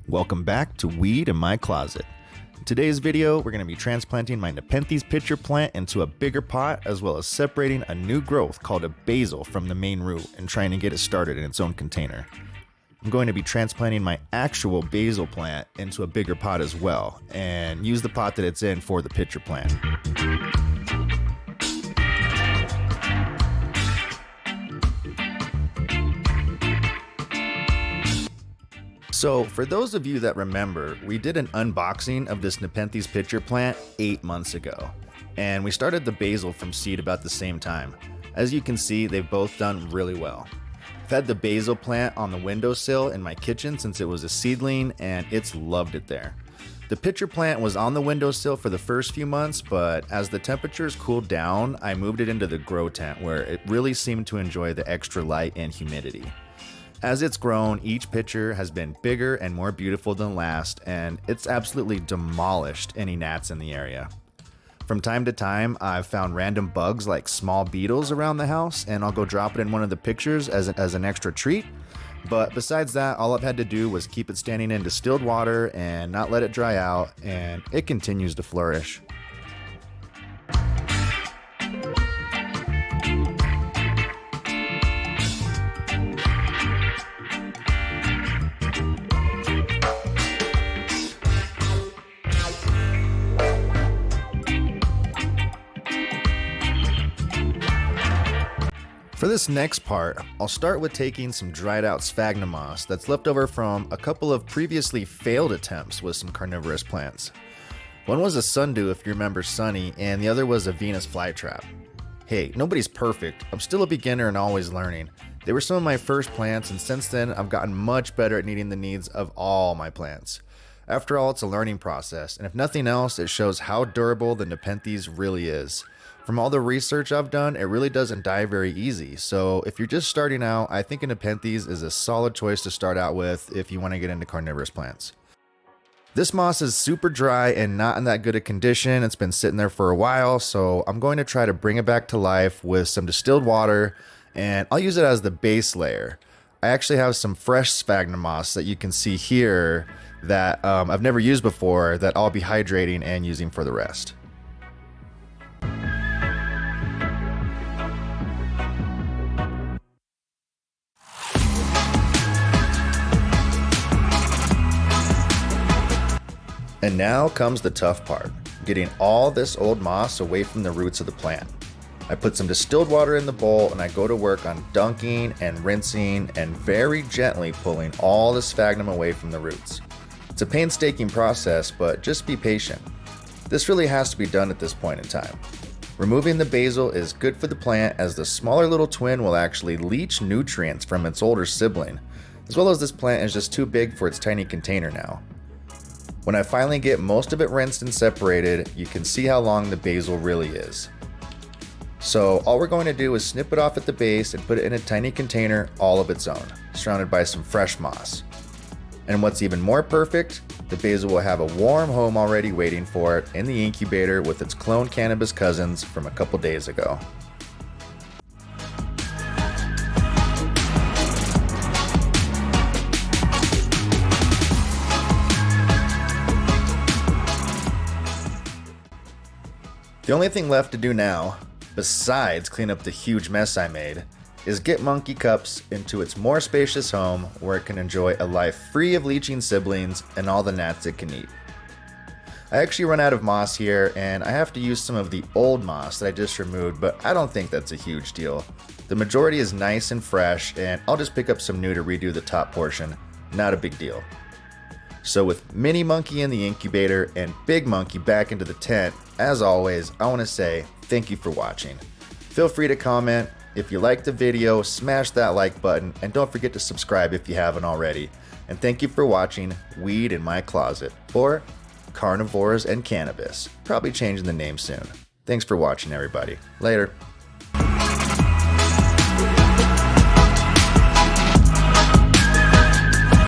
Welcome back to Weed in My Closet. In today's video, we're going to be transplanting my nepenthes pitcher plant into a bigger pot, as well as separating a new growth called a basil from the main root and trying to get it started in its own container. I'm going to be transplanting my actual basil plant into a bigger pot as well, and use the pot that it's in for the pitcher plant. So for those of you that remember, we did an unboxing of this nepenthes pitcher plant 8 months ago, and we started the basil from seed about the same time. As you can see, they've both done really well. I've had the basil plant on the windowsill in my kitchen since it was a seedling, and it's loved it there. The pitcher plant was on the windowsill for the first few months, but as the temperatures cooled down, I moved it into the grow tent where it really seemed to enjoy the extra light and humidity. As it's grown, each pitcher has been bigger and more beautiful than last, and it's absolutely demolished any gnats in the area. From time to time, I've found random bugs like small beetles around the house, and I'll go drop it in one of the pictures as an extra treat. But besides that, all I've had to do was keep it standing in distilled water and not let it dry out, and it continues to flourish. For this next part, I'll start with taking some dried out sphagnum moss that's left over from a couple of previously failed attempts with some carnivorous plants. One was a sundew, if you remember Sunny, and the other was a Venus flytrap. Hey, nobody's perfect. I'm still a beginner and always learning. They were some of my first plants, and since then I've gotten much better at meeting the needs of all my plants. After all, it's a learning process, and if nothing else, it shows how durable the nepenthes really is. From all the research I've done, it really doesn't die very easy, so if you're just starting out, I think a nepenthes is a solid choice to start out with if you want to get into carnivorous plants. This moss is super dry and not in that good a condition. It's been sitting there for a while, so I'm going to try to bring it back to life with some distilled water, and I'll use it as the base layer. I actually have some fresh sphagnum moss that you can see here that I've never used before that I'll be hydrating and using for the rest. And now comes the tough part, getting all this old moss away from the roots of the plant. I put some distilled water in the bowl and I go to work on dunking and rinsing and very gently pulling all the sphagnum away from the roots. It's a painstaking process, but just be patient. This really has to be done at this point in time. Removing the basil is good for the plant as the smaller little twin will actually leach nutrients from its older sibling, as well as this plant is just too big for its tiny container now. When I finally get most of it rinsed and separated, you can see how long the basil really is. So all we're going to do is snip it off at the base and put it in a tiny container all of its own, surrounded by some fresh moss. And what's even more perfect, the basil will have a warm home already waiting for it in the incubator with its cloned cannabis cousins from a couple days ago. The only thing left to do now, besides clean up the huge mess I made, is get Monkey Cups into its more spacious home where it can enjoy a life free of leeching siblings and all the gnats it can eat. I actually run out of moss here and I have to use some of the old moss that I just removed, but I don't think that's a huge deal. The majority is nice and fresh, and I'll just pick up some new to redo the top portion. Not a big deal. So with Mini Monkey in the incubator and Big Monkey back into the tent, as always, I want to say thank you for watching. Feel free to comment. If you liked the video, smash that like button, and don't forget to subscribe if you haven't already. And thank you for watching Weed in My Closet, or Carnivores and Cannabis. Probably changing the name soon. Thanks for watching, everybody. Later.